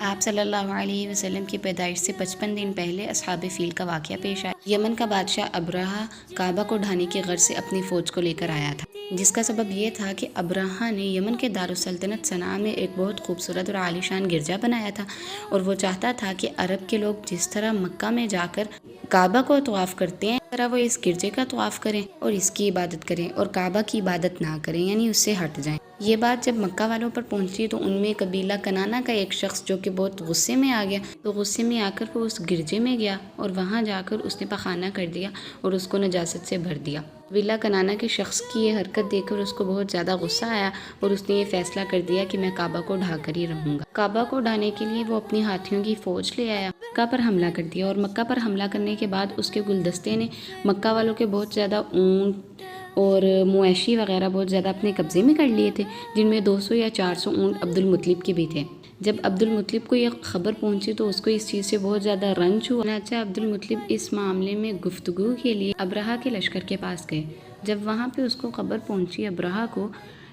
آپ صلی اللہ علیہ وسلم کی پیدائش سے 55 دن پہلے اصحاب فیل کا واقعہ پیش آیا۔ یمن کا بادشاہ ابرہہ کعبہ کو ڈھانے کی غرض سے اپنی فوج کو لے کر آیا تھا، جس کا سبب یہ تھا کہ ابرہہ نے یمن کے دارالسلطنت صنعاء میں ایک بہت خوبصورت اور عالیشان گرجا بنایا تھا، اور وہ چاہتا تھا کہ عرب کے لوگ جس طرح مکہ میں جا کر کعبہ کو طواف کرتے ہیں، اس طرح وہ اس گرجے کا طواف کریں اور اس کی عبادت کریں اور کعبہ کی عبادت نہ کریں، یعنی اس سے ہٹ جائیں۔ یہ بات جب مکہ والوں پر پہنچی تو ان میں قبیلہ کنانہ کا ایک شخص جو کہ بہت غصے میں آ گیا، تو غصے میں آ کر وہ اس گرجے میں گیا اور وہاں جا کر اس نے پخانہ کر دیا اور اس کو نجاست سے بھر دیا۔ قبیلہ کنانہ کے شخص کی یہ حرکت دیکھ کر اس کو بہت زیادہ غصہ آیا اور اس نے یہ فیصلہ کر دیا کہ میں کعبہ کو ڈھا کر ہی رہوں گا۔ کعبہ کو ڈھانے کے لیے وہ اپنی ہاتھیوں کی فوج لے آیا، مکہ پر حملہ کر دیا، اور مکہ پر حملہ کرنے کے بعد اس کے گلدستے نے مکہ والوں کے بہت زیادہ اونٹ اور مویشی وغیرہ بہت زیادہ اپنے قبضے میں کر لیے تھے، جن میں 200 یا 400 اونٹ عبد المطلب کے بھی تھے۔ جب عبد المطلب کو یہ خبر پہنچی تو اس کو اس چیز سے بہت زیادہ رنج ہوا، چنانچہ عبد المطلب اس معاملے میں گفتگو کے لیے ابرہہ کے لشکر کے پاس گئے۔ جب وہاں پہ اس کو خبر پہنچی ابرہہ کو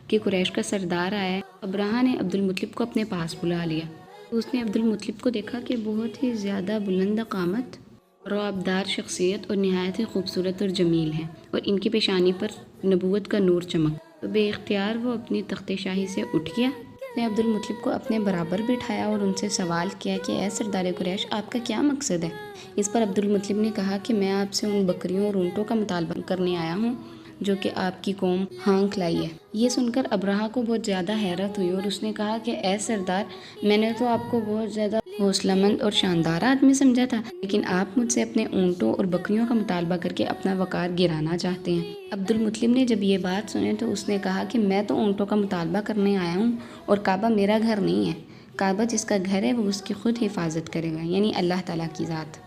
کہ قریش کا سردار آیا ہے، ابرہہ نے عبد المطلب کو اپنے پاس بلا لیا۔ تو اس نے عبد المطلب کو دیکھا کہ بہت ہی زیادہ بلند قامت، رعبدار شخصیت اور نہایت ہی خوبصورت اور جمیل ہے، اور ان کی پیشانی پر نبوت کا نور چمک۔ تو بے اختیار وہ اپنی تخت شاہی سے اٹھ گیا۔ اس نے عبد المطلب کو اپنے برابر بٹھایا اور ان سے سوال کیا کہ اے سردار قریش، آپ کا کیا مقصد ہے؟ اس پر عبد المطلب نے کہا کہ میں آپ سے ان بکریوں اور اونٹوں کا مطالبہ کرنے آیا ہوں جو کہ آپ کی قوم ہانک لائی ہے۔ یہ سن کر ابرہہ کو بہت زیادہ حیرت ہوئی اور اس نے کہا کہ اے سردار، میں نے تو آپ کو بہت زیادہ حوصلہ مند اور شاندار آدمی سمجھا تھا، لیکن آپ مجھ سے اپنے اونٹوں اور بکریوں کا مطالبہ کر کے اپنا وقار گرانا چاہتے ہیں۔ عبد المطلب نے جب یہ بات سنی تو اس نے کہا کہ میں تو اونٹوں کا مطالبہ کرنے آیا ہوں، اور کعبہ میرا گھر نہیں ہے۔ کعبہ جس کا گھر ہے وہ اس کی خود حفاظت کرے گا، یعنی اللہ تعالیٰ کی ذات۔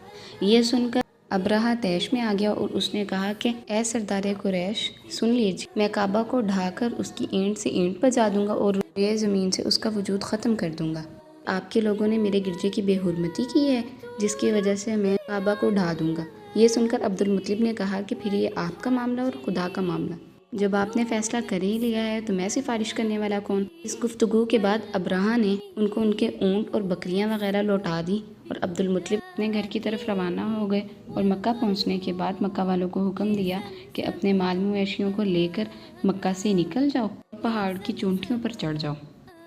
یہ سن کر ابرہہ طیش میں آ گیا اور اس نے کہا کہ اے سردار قریش، سن لیجیے، میں کعبہ کو ڈھا کر اس کی اینٹ سے اینٹ بجا دوں گا اور یہ زمین سے اس کا وجود ختم کر دوں گا۔ آپ کے لوگوں نے میرے گرجے کی بے حرمتی کی ہے، جس کی وجہ سے میں کعبہ کو ڈھا دوں گا۔ یہ سن کر عبد المطلب نے کہا کہ پھر یہ آپ کا معاملہ اور خدا کا معاملہ، جب آپ نے فیصلہ کر ہی لیا ہے تو میں سفارش کرنے والا کون؟ اس گفتگو کے بعد ابرہہ نے ان کو ان کے اونٹ اور بکریاں وغیرہ لوٹا دی اور عبد المطلب اپنے گھر کی طرف روانہ ہو گئے، اور مکہ پہنچنے کے بعد مکہ والوں کو حکم دیا کہ اپنے مال مویشیوں کو لے کر مکہ سے نکل جاؤ، پہاڑ کی چونٹیوں پر چڑھ جاؤ۔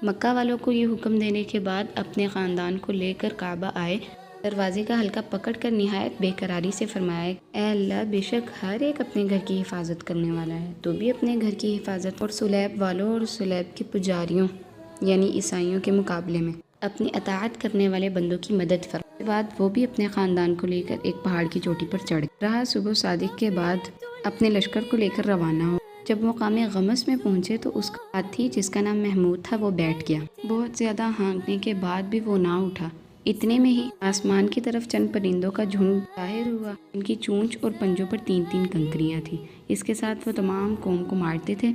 مکہ والوں کو یہ حکم دینے کے بعد اپنے خاندان کو لے کر کعبہ آئے، دروازے کا حلقہ پکڑ کر نہایت بے قراری سے فرمایا، اے اللہ، بے شک ہر ایک اپنے گھر کی حفاظت کرنے والا ہے، تو بھی اپنے گھر کی حفاظت اور سلیب والوں اور سلیب کے پجاریوں یعنی عیسائیوں کے مقابلے میں اپنی اطاعت کرنے والے بندوں کی مدد فرما۔ اس کے بعد وہ بھی اپنے خاندان کو لے کر ایک پہاڑ کی چوٹی پر چڑھ گئے۔ رہا صبح صادق کے بعد اپنے لشکر کو لے کر روانہ ہو۔ جب وہ مقام غمس میں پہنچے تو اس کا ہاتھی جس کا نام محمود تھا وہ بیٹھ گیا۔ بہت زیادہ ہانکنے کے بعد بھی وہ نہ اٹھا۔ اتنے میں ہی آسمان کی طرف چند پرندوں کا جھنڈ ظاہر ہوا، ان کی چونچ اور پنجوں پر 3 کنکریاں تھیں۔ اس کے ساتھ وہ تمام قوم کو مارتے تھے،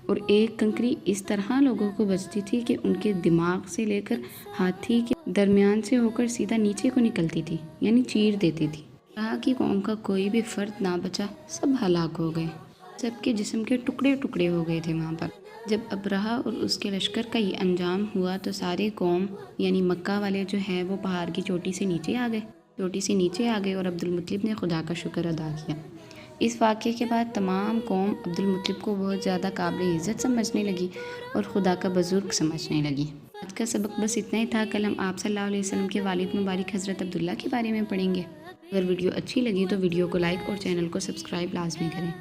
اور ایک کنکری اس طرح لوگوں کو بجتی تھی کہ ان کے دماغ سے لے کر ہاتھی کے درمیان سے ہو کر سیدھا نیچے کو نکلتی تھی، یعنی چیر دیتی تھی۔ کہا کہ قوم کا کوئی بھی فرد نہ بچا، سب ہلاک ہو گئے، سب کے جسم کے ٹکڑے ٹکڑے ہو گئے تھے وہاں پر۔ جب ابرہہ اور اس کے لشکر کا یہ انجام ہوا تو سارے قوم یعنی مکہ والے جو ہے وہ پہاڑ کی چوٹی سے نیچے آ گئے اور عبد المطلب نے خدا کا شکر ادا کیا۔ اس واقعے کے بعد تمام قوم عبد المطلب کو بہت زیادہ قابل عزت سمجھنے لگی اور خدا کا بزرگ سمجھنے لگی۔ آج کا سبق بس اتنا ہی تھا۔ کل ہم آپ صلی اللہ علیہ وسلم کے والد مبارک حضرت عبداللہ کے بارے میں پڑھیں گے۔ اگر ویڈیو اچھی لگی تو ویڈیو کو لائک اور چینل کو سبسکرائب لازمی کریں۔